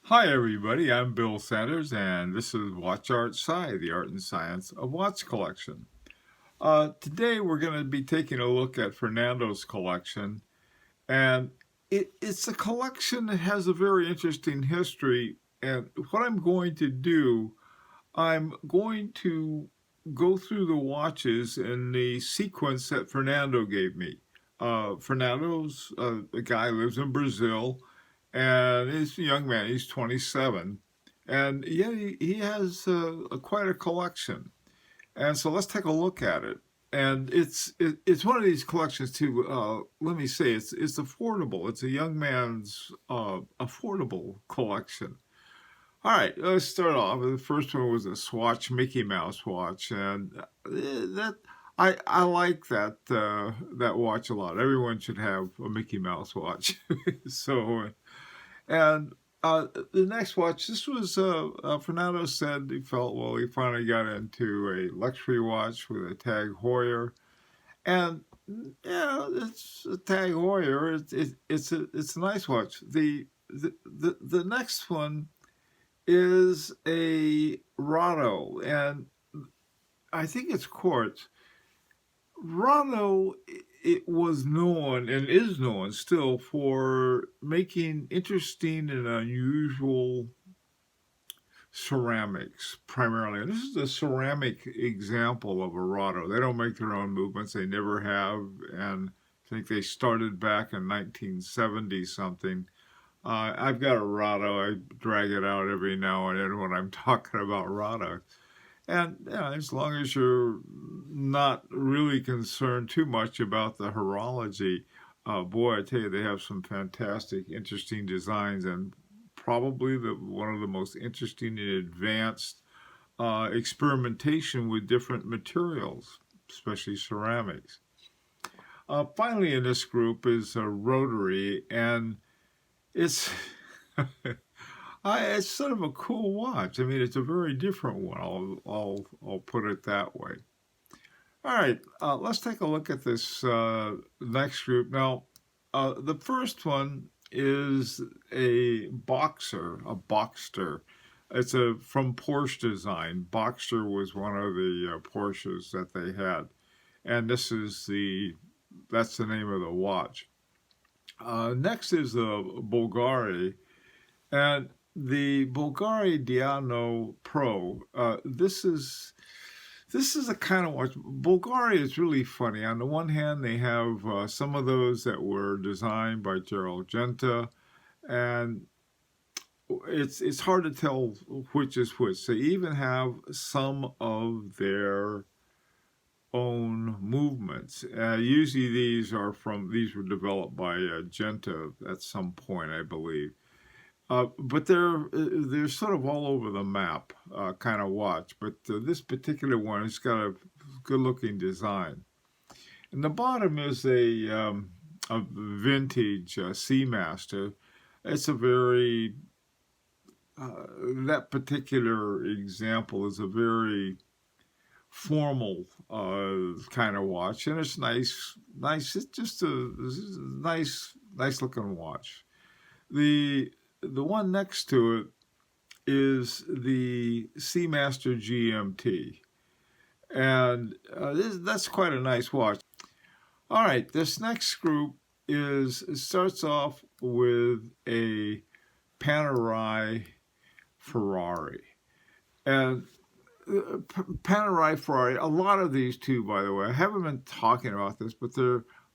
Hi everybody, I'm Bill Sanders and this is Watch Art Sci, the art and science of watch collection. Today we're going to be taking a look at Fernando's collection, and it's a collection that has a very interesting history. And what I'm going to do, I'm going to go through the watches in the sequence that Fernando gave me. Fernando's a guy who lives in Brazil, and he's a young man. He's 27, and yeah, he has quite a collection. And so let's take a look at it. And it's one of these collections too. Let me say it's affordable. It's a young man's affordable collection. All right, let's start off. The first one was a Swatch Mickey Mouse watch, and that I like that watch a lot. Everyone should have a Mickey Mouse watch. So, and the next watch, this was Fernando said he felt well. He finally got into a luxury watch with a Tag Heuer, and yeah, it's a Tag Heuer. It's a nice watch. The next one is a Rado, and I think it's quartz. Rado, it was known and is known still for making interesting and unusual ceramics primarily. And this is a ceramic example of a Rado. They don't make their own movements, they never have, and I think they started back in 1970 something. I've got a Rado. I drag it out every now and then when I'm talking about Rado. And yeah, as long as you're not really concerned too much about the horology, boy, I tell you, they have some fantastic, interesting designs, and probably one of the most interesting and advanced experimentation with different materials, especially ceramics. Finally, in this group is a rotary, and it's it's sort of a cool watch. I mean, it's a very different one. I'll put it that way. All right, let's take a look at this next group. Now, the first one is a Boxster. It's a from Porsche design. Boxster was one of the Porsches that they had, and that's the name of the watch. Next is the Bulgari, and the Bulgari Diano Pro. This is a kind of watch. Bulgari is really funny. On the one hand, they have some of those that were designed by Gerald Genta, and it's hard to tell which is which. They even have some of their own movements. Usually, these were developed by Genta at some point, I believe. But they're sort of all over the map kind of watch. But this particular one has got a good looking design. And the bottom is a vintage Seamaster. It's a very that particular example is a very formal kind of watch, and it's nice. It's just a nice looking watch. The one next to it is the Seamaster GMT, and that's quite a nice watch. All right, this next group starts off with a Panerai Ferrari, and Panerai Ferrari. A lot of these too, by the way. I haven't been talking about this, but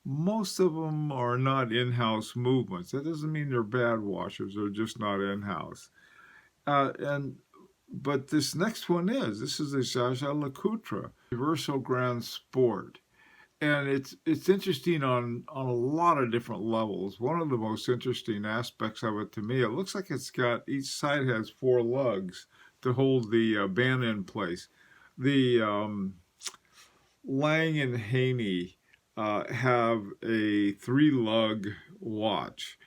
most of them are not in-house movements. That doesn't mean they're bad washers. They're just not in-house. And but this next one is. This is the Jaja Lecoultre Universal Grand Sport, and it's interesting on a lot of different levels. One of the most interesting aspects of it to me, it looks like it's got each side has four lugs to hold the band in place. The Lang and Haney have a three-lug watch,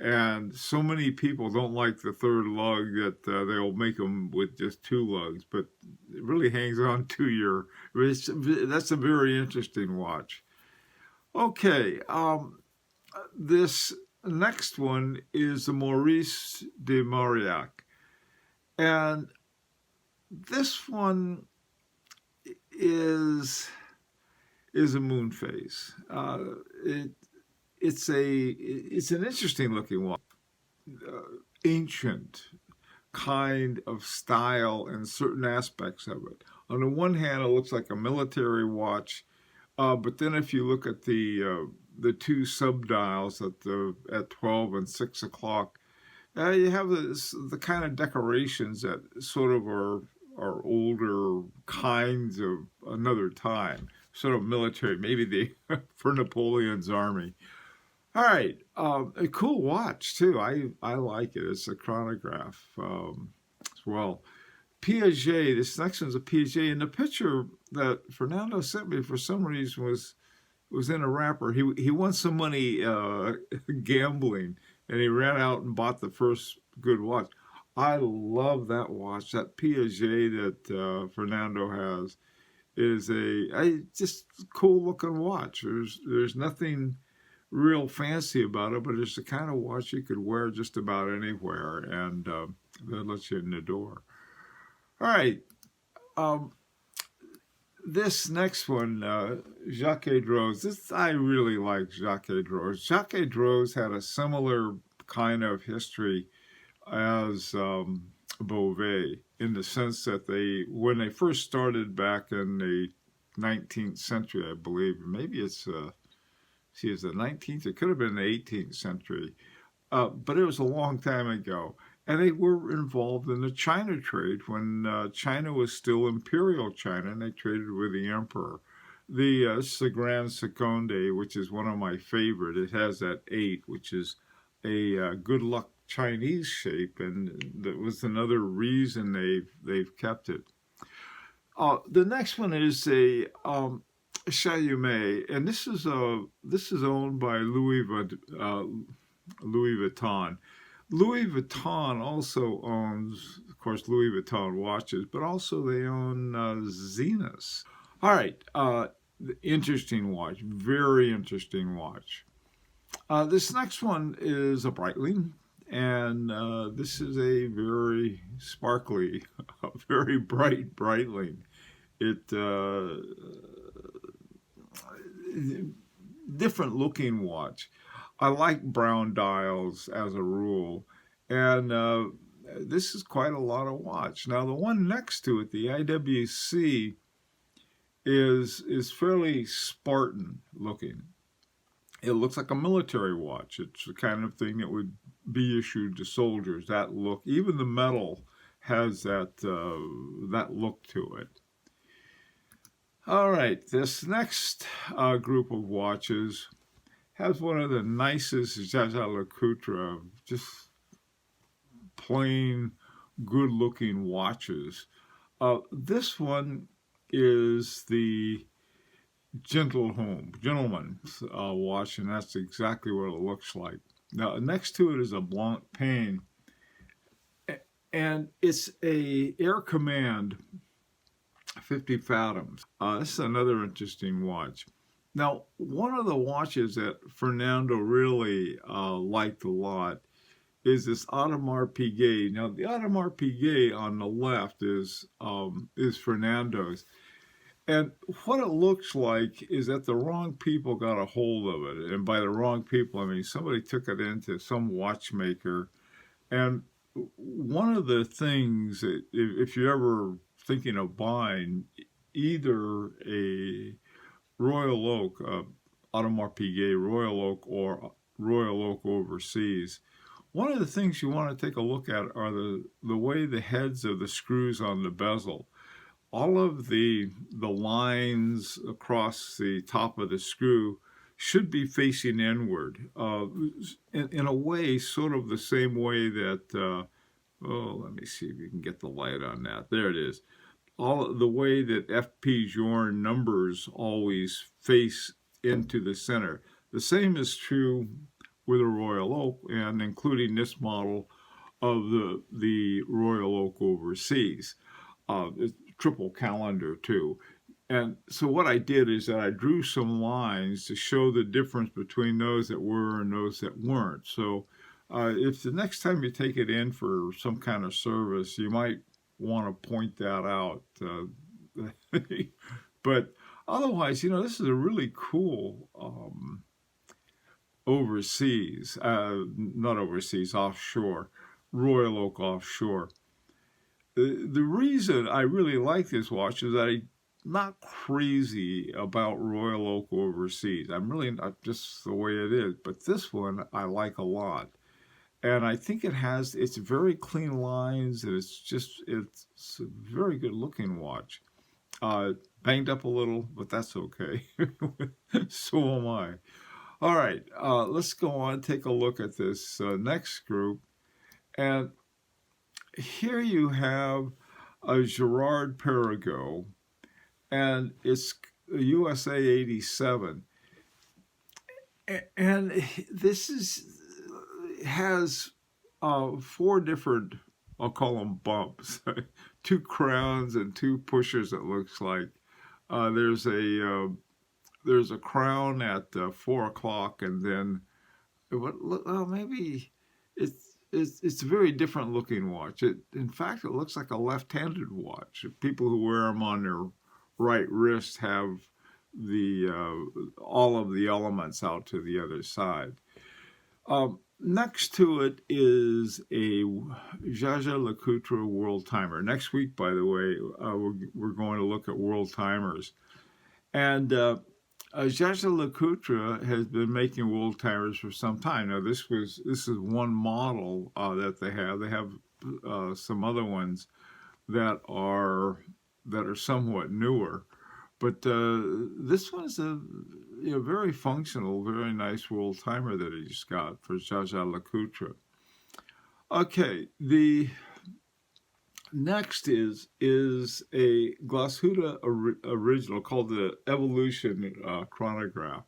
and so many people don't like the third lug that they'll make them with just two lugs, but it really hangs on to your. That's a very interesting watch. Okay, this next one is the Maurice de Mauriac. And this one is is a moon phase. It it's an interesting looking watch, ancient kind of style and certain aspects of it. On the one hand, it looks like a military watch, but then if you look at the two subdials at 12 and 6 o'clock, you have the kind of decorations that sort of are older kinds of another time, sort of military, maybe for Napoleon's army. All right, a cool watch too. I like it. It's a chronograph as well. Piaget. This next one's a Piaget, and the picture that Fernando sent me for some reason was in a wrapper. He won some money gambling, and he ran out and bought the first good watch. I love that watch. That Piaget that Fernando has is a just cool looking watch. There's nothing real fancy about it, but it's the kind of watch you could wear just about anywhere, and that lets you in the door. All right, um, this next one, Jacques Droz. This I really like Jacques Droz. Jacques Droz had a similar kind of history as Beauvais, in the sense that when they first started back in the 19th century, I believe, maybe it's the 19th, it could have been the 18th century, but it was a long time ago. And they were involved in the China trade when China was still Imperial China, and they traded with the emperor. This is the Grand Seconde, which is one of my favorite. It has that 8, which is a good luck Chinese shape, and that was another reason they've kept it. The next one is a Chalumet, and this is owned by Louis Vuitton. Louis Vuitton also owns, of course, Louis Vuitton watches, but also they own Zenith. All right, interesting watch, very interesting watch. This next one is a Breitling, and this is a very sparkly, very bright Breitling. It different looking watch. I like brown dials as a rule, and this is quite a lot of watch. Now the one next to it, the IWC, is fairly Spartan looking. It looks like a military watch. It's the kind of thing that would be issued to soldiers. That look, even the metal has that look to it. All right, this next group of watches has one of the nicest Jaeger-LeCoultre, just plain good-looking watches. This one is the gentleman's watch, and that's exactly what it looks like. Now, next to it is a Blanc Pain, and it's a Air Command 50 Fathoms. This is another interesting watch. Now, one of the watches that Fernando really liked a lot is this Audemars Piguet. Now, the Audemars Piguet on the left is Fernando's. And what it looks like is that the wrong people got a hold of it. And by the wrong people, I mean somebody took it into some watchmaker. And one of the things, that if you're ever thinking of buying either a Royal Oak, Audemars Piguet Royal Oak, or Royal Oak Overseas, one of the things you want to take a look at are the way the heads of the screws on the bezel. All of the lines across the top of the screw should be facing inward, in a way, sort of the same way that, let me see if you can get the light on that. There it is. All the way that F.P. Journe numbers always face into the center. The same is true with a Royal Oak, and including this model of the Royal Oak Overseas. It's triple calendar too. And so what I did is that I drew some lines to show the difference between those that were and those that weren't. So if the next time you take it in for some kind of service, you might want to point that out. But otherwise, this is a really cool overseas, not overseas, offshore, Royal Oak offshore. The reason I really like this watch is that I'm not crazy about Royal Oak overseas. I'm really not, just the way it is. But this one I like a lot. And I think it's very clean lines, and it's a very good looking watch. Banged up a little, but that's okay. So am I. All right, let's go on, take a look at this next group. And here you have a Gerard Perregaux, and it's a USA 87. And this has four different, I'll call them bumps, two crowns and two pushers. It looks like uh, there's a uh, there's a crown at 4 o'clock, and then well, maybe it's a very different looking watch. In fact, it looks like a left-handed watch. People who wear them on their right wrist have the all of the elements out to the other side. Next to it is a Jaja Lecoultre world timer. Next week, by the way, we're going to look at world timers. And Jaja Lecoultre has been making world timers for some time. Now, this is one model that they have. They have some other ones that are somewhat newer. But this one's a very functional, very nice world timer that he just got for Jaja Lecoultre. Okay, the next is a Glashütte original called the Evolution chronograph.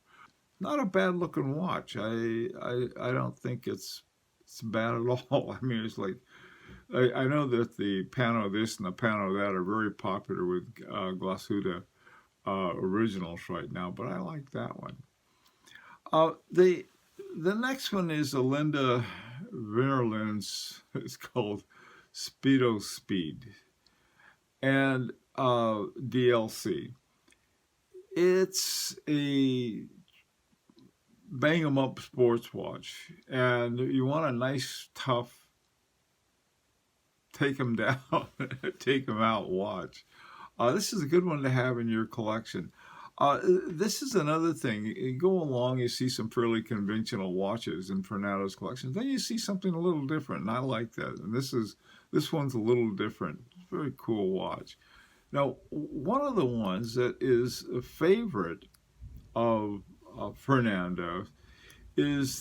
Not a bad looking watch. I don't think it's bad at all. I mean, it's like I know that the Pano this and the Pano that are very popular with Glashütte originals right now, but I like that one. The next one is a Linda Verlin's. It's called Speedo Speed, and DLC. It's a bang 'em up sports watch, and you want a nice, tough, take 'em down, take 'em out watch. This is a good one to have in your collection. This is another thing. You go along, you see some fairly conventional watches in Fernando's collection. Then you see something a little different, and I like that. And this one's a little different. It's a very cool watch. Now, one of the ones that is a favorite of Fernando is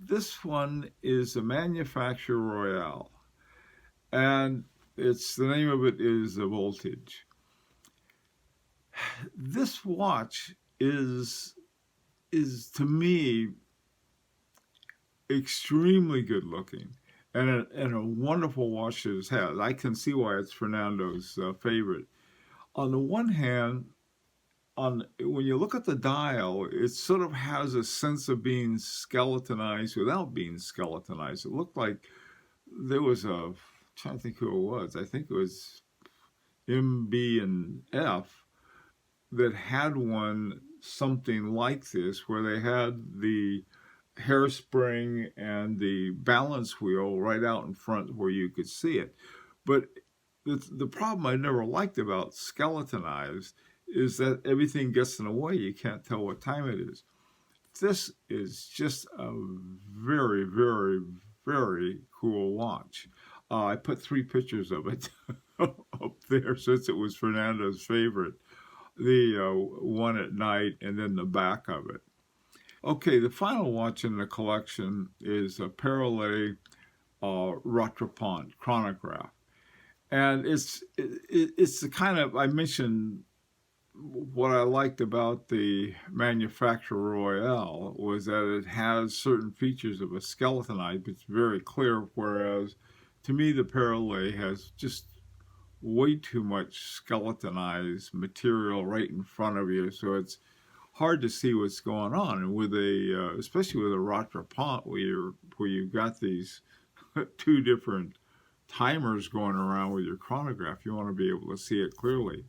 this one is the Manufacture Royale, and the name of it is the Voltage. This watch is to me extremely good looking, and a wonderful watch that it has. I can see why it's Fernando's favorite. On the one hand, when you look at the dial, it sort of has a sense of being skeletonized without being skeletonized. It looked like there was I'm trying to think who it was. I think it was M, B, and F that had one something like this, where they had the hairspring and the balance wheel right out in front where you could see it. But the problem I never liked about skeletonized is that everything gets in the way. You can't tell what time it is. This is just a very, very, very cool watch. I put 3 pictures of it up there since it was Fernando's favorite. The one at night and then the back of it. Okay, the final watch in the collection is a Perollet Rattrapant chronograph. And it's the kind of, I mentioned what I liked about the Manufacture Royale was that it has certain features of a skeletonized, but it's very clear, whereas to me the Perollet has just way too much skeletonized material right in front of you, so it's hard to see what's going on. And with especially with a Rattrapant, where you've got these two different timers going around with your chronograph, you want to be able to see it clearly.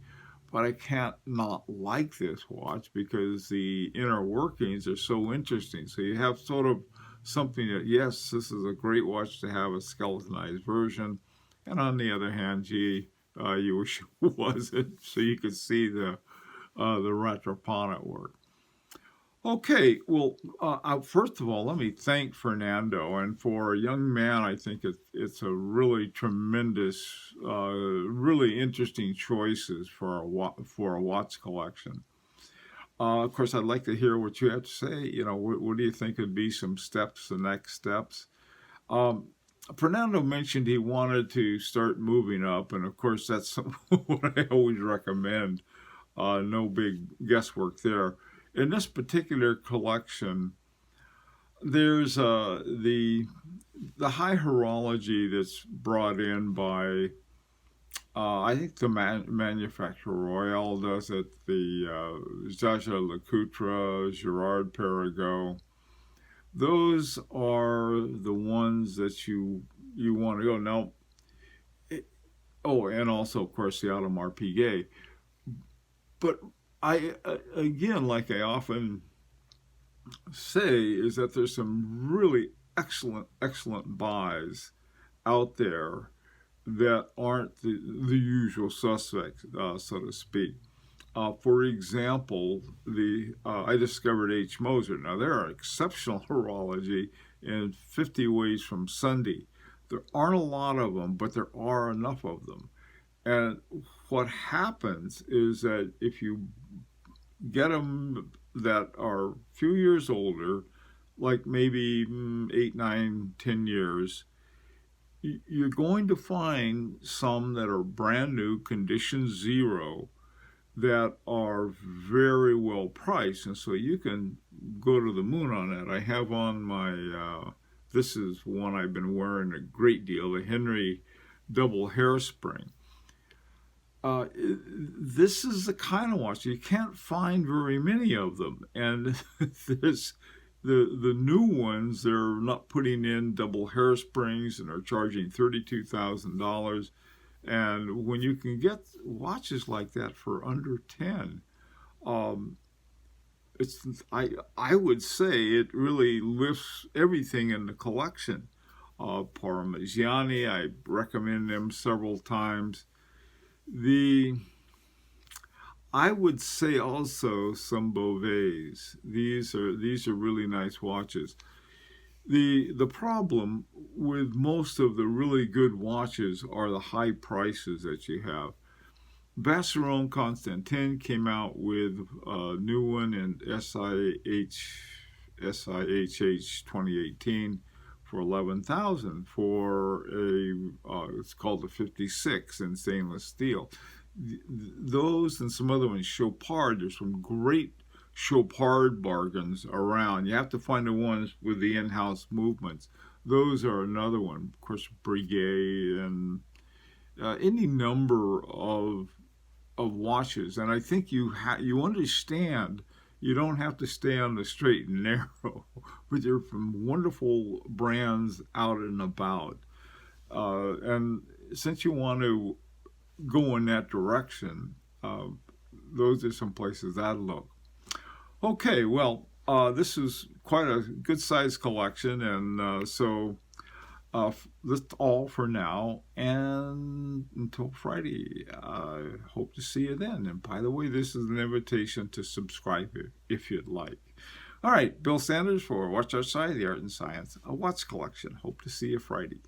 But I can't not like this watch because the inner workings are so interesting. So you have sort of something that, yes, this is a great watch to have a skeletonized version. And on the other hand, gee, you wish it wasn't, so you could see the Rattrapant at work. Okay, well, first of all, let me thank Fernando. And for a young man, I think it's a really tremendous, really interesting choices for a watch collection. Of course, I'd like to hear what you have to say. You know, what do you think would be some steps, the next steps? Fernando mentioned he wanted to start moving up, and of course, that's what I always recommend. No big guesswork there. In this particular collection, there's the high horology that's brought in by I think the manufacturer Royal does it. The Jaja Lecoutre, Gerard Perregaux. Those are the ones that you want to go now. And also of course the Audemars Piguet. But I again, like I often say, is that there's some really excellent buys out there that aren't the usual suspects, so to speak. For example, I discovered H. Moser. Now, they're exceptional horology in 50 Ways from Sunday. There aren't a lot of them, but there are enough of them. And what happens is that if you get them that are a few years older, like maybe 8, 9, 10 years, you're going to find some that are brand new, condition zero, that are very well priced. And so you can go to the moon on that. I have on my, this is one I've been wearing a great deal, the Henry double hairspring. This is the kind of watch you can't find very many of them, and there's the new ones. They're not putting in double hairsprings and are charging $32,000. And when you can get watches like that for under 10, I would say it really lifts everything in the collection. Parmigiani, I recommend them several times. I would say also some Beauvais. These are really nice watches. The problem with most of the really good watches are the high prices that you have. Vacheron Constantin came out with a new one in SIHH 2018 for $11,000 for it's called a 56 in stainless steel. Those and some other ones, Chopard, there's some great Chopard bargains around. You have to find the ones with the in-house movements. Those are another one. Of course, Breguet and any number of watches. And I think you understand you don't have to stay on the straight and narrow, but they're from wonderful brands out and about. And since you want to go in that direction, those are some places I'd look. Okay, well, this is quite a good-sized collection, and so that's all for now, and until Friday, I hope to see you then. And by the way, this is an invitation to subscribe if you'd like. All right, Bill Sanders for Watch Outside, the Art and Science, a watch collection. Hope to see you Friday.